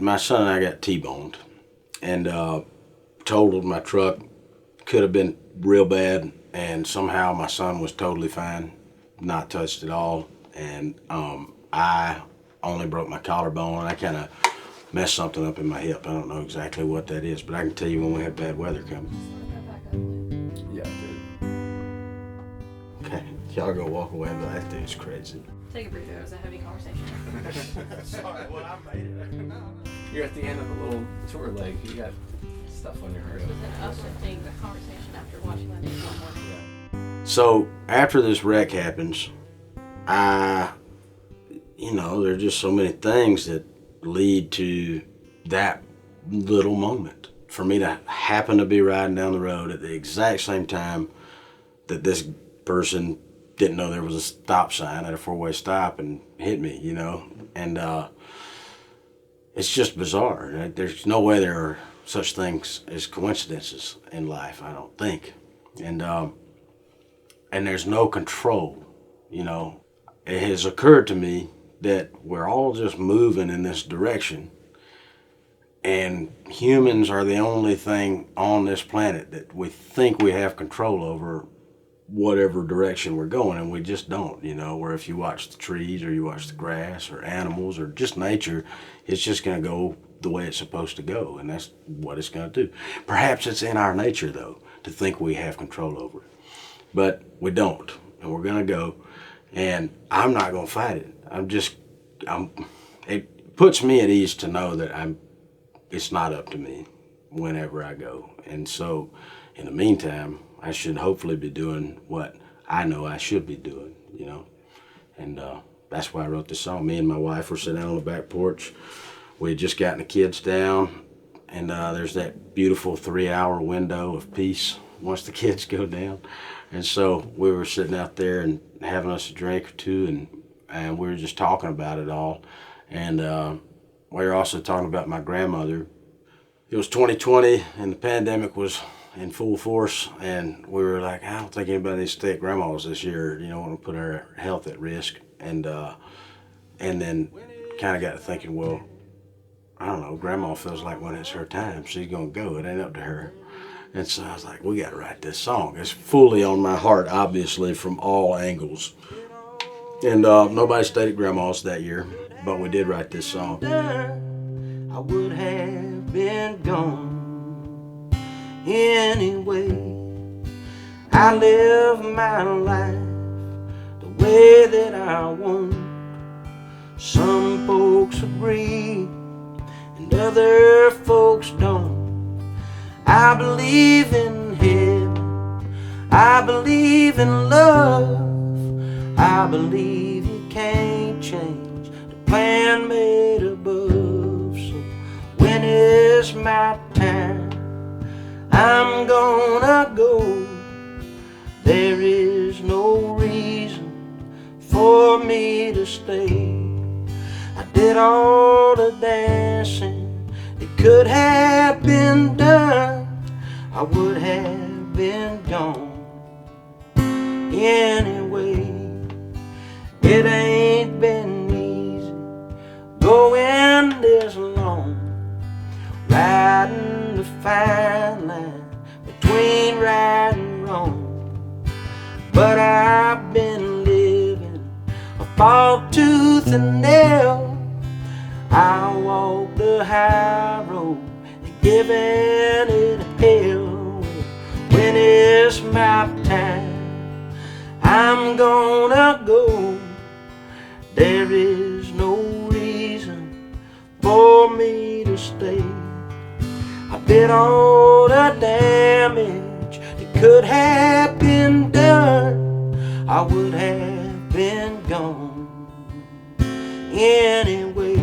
My son and I got T-boned and totaled my truck. Could have been real bad, and somehow my son was totally fine, not touched at all. And I only broke my collarbone. I kind of messed something up in my hip. I don't know exactly what that is, but I can tell you when we had bad weather coming. Yeah, I did. Okay, y'all go walk away, but that dude's crazy. Take a breather, it was a heavy conversation. Sorry, well, I made it. You're at the end of a little tour leg. You got stuff on your heart. It was an uplifting conversation after watching that video one morning. So after this wreck happens, there's just so many things that lead to that little moment. For me to happen to be riding down the road at the exact same time that this person didn't know there was a stop sign at a four-way stop and hit me, and it's just bizarre. There's no way there are such things as coincidences in life, I don't think, and there's no control. It has occurred to me that we're all just moving in this direction, and humans are the only thing on this planet that we think we have control over whatever direction we're going, and we just don't, where if you watch the trees or you watch the grass or animals or just nature, it's just going to go the way it's supposed to go, and that's what it's going to do. Perhaps it's in our nature, though, to think we have control over it, but we don't, and we're going to go, and I'm not going to fight it. It puts me at ease to know that it's not up to me whenever I go, and so in the meantime, I should hopefully be doing what I know I should be doing, and that's why I wrote this song. Me and my wife were sitting on the back porch. We had just gotten the kids down, and there's that beautiful 3-hour window of peace once the kids go down, and so we were sitting out there and having us a drink or two, and we were just talking about it all, and we were also talking about my grandmother. It was 2020, and the pandemic was in full force, and we were like, I don't think anybody needs to stay at grandma's this year, want to put her health at risk, and then kind of got to thinking, well, I don't know, grandma feels like when it's her time, she's going to go, it ain't up to her. And so I was like, we got to write this song. It's fully on my heart, obviously, from all angles. And nobody stayed at grandma's that year, but we did write this song. I would have been gone anyway. I live my life the way that I want. Some folks agree and other folks don't. I believe in heaven, I believe in love, I believe you can't change the plan made above. So when it's my time, I'm gonna go. There is no reason for me to stay. I did all the dancing that could have been done. I would have been gone anyway. It ain't been easy going this long, riding the fine line between right and wrong. But I've been living a fought tooth and nail. I walk the high road and giving it hell. When it's my time, I'm gonna go. There is no reason for me to stay. I did all the damage that could have been done. I would have been gone anyway.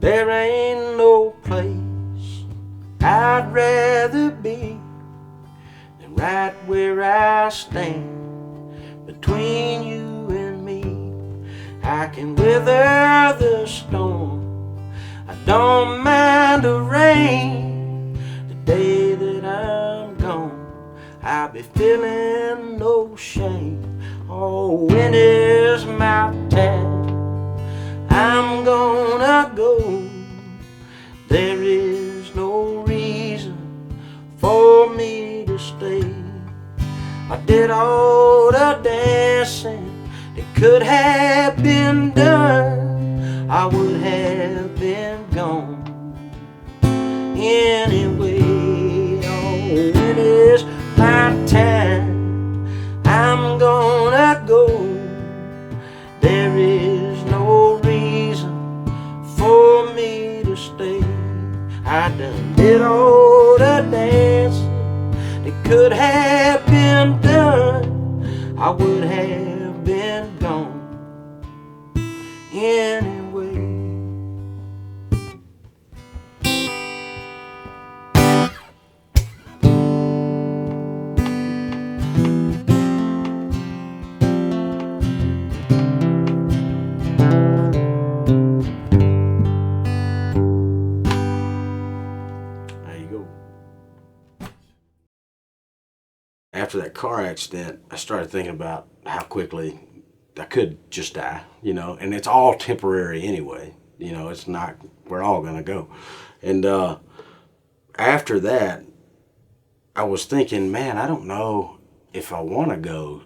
There ain't no place I'd rather be than right where here I stand between you and me. I can weather the storm, I don't mind the rain. The day that I'm gone, I'll be feeling no shame. Oh, when is my time? I'm gonna go. There is no reason for me to stay. I did all the dancing that could have been done. I would have been gone anyway. Oh, when is my time? I'm gonna go. There is no reason for me to stay. I done did all the dancing that could have been done. I would have been gone anyway. After that car accident, I started thinking about how quickly I could just die, you know, and it's all temporary anyway. You know, it's not, we're all going to go. And after that, I was thinking, man, I don't know if I want to go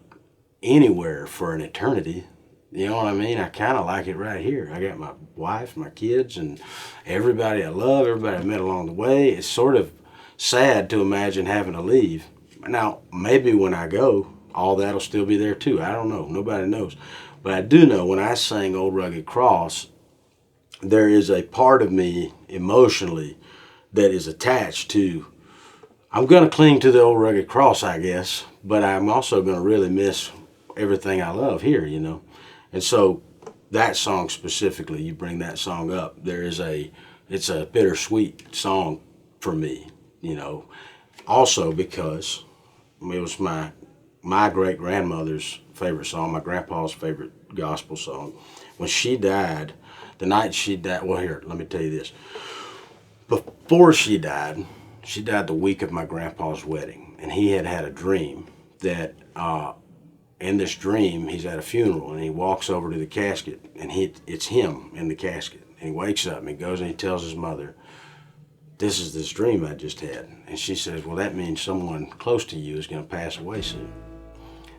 anywhere for an eternity. You know what I mean? I kind of like it right here. I got my wife, my kids, and everybody I love, everybody I met along the way. It's sort of sad to imagine having to leave. Now, maybe when I go, all that'll still be there too. I don't know. Nobody knows. But I do know when I sang Old Rugged Cross, there is a part of me emotionally that is attached to, I'm going to cling to the Old Rugged Cross, I guess, but I'm also going to really miss everything I love here, you know. And so that song specifically, you bring that song up, it's a bittersweet song for me, you know. Also because it was my great-grandmother's favorite song, my grandpa's favorite gospel song. When she died, the night she died, well, here, let me tell you this. Before she died the week of my grandpa's wedding, and he had a dream that in this dream, he's at a funeral, and he walks over to the casket, and it's him in the casket. And he wakes up, and he goes and he tells his mother, this is this dream I just had. And she says, well, that means someone close to you is going to pass away soon.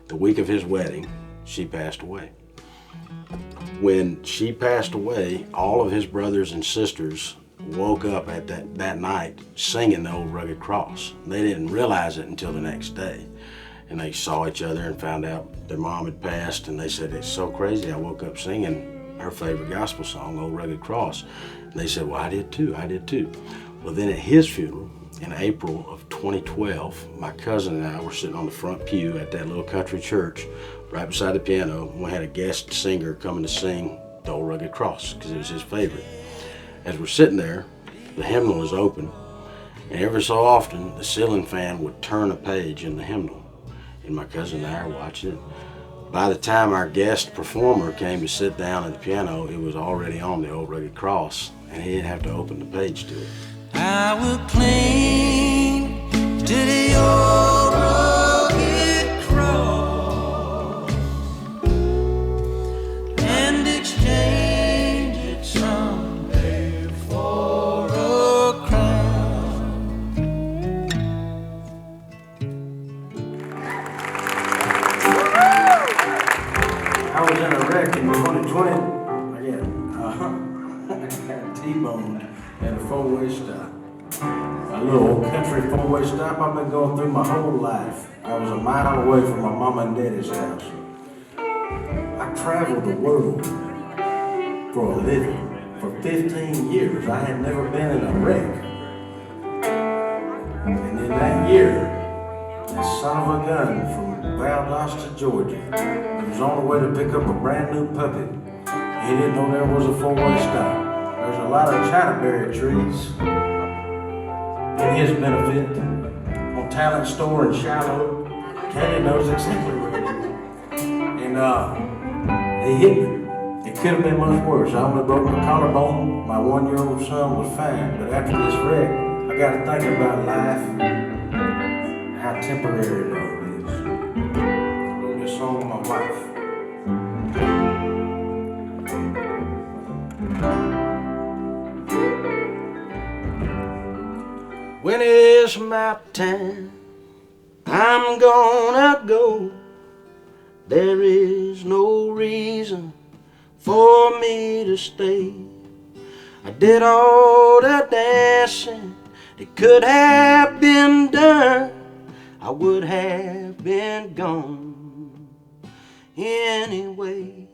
The week of his wedding, she passed away. When she passed away, all of his brothers and sisters woke up at that night singing the Old Rugged Cross. They didn't realize it until the next day. And they saw each other and found out their mom had passed, and they said, it's so crazy, I woke up singing her favorite gospel song, Old Rugged Cross. And they said, well, I did too. Well, then at his funeral, in April of 2012, my cousin and I were sitting on the front pew at that little country church right beside the piano, and we had a guest singer coming to sing the Old Rugged Cross because it was his favorite. As we're sitting there, the hymnal is open, and every so often the ceiling fan would turn a page in the hymnal, and my cousin and I are watching it. By the time our guest performer came to sit down at the piano, it was already on the Old Rugged Cross, and he didn't have to open the page to it. I will cling to the old rugged cross and exchange it someday for a crown. I was in a wreck in 2020. I got T-boned at a four-way stop. A little old country four-way stop I've been going through my whole life. I was a mile away from my mama and daddy's house. I traveled the world for a living. For 15 years, I had never been in a wreck. And in that year, this son of a gun from Valdosta, Georgia, he was on the way to pick up a brand new puppy. He didn't know there was a four-way stop. There's a lot of chinaberry trees in his benefit on Talent Store in Shiloh. Kenny knows exactly where it is. And he hit me. It could have been much worse. I only broke my collarbone. My 1-year-old son was fine. But after this wreck, I got to thinking about life and how temporary it all is. I wrote this song with my wife. When it's my time, I'm gonna go. There is no reason for me to stay. I did all the dancing that could have been done. I would have been gone anyway.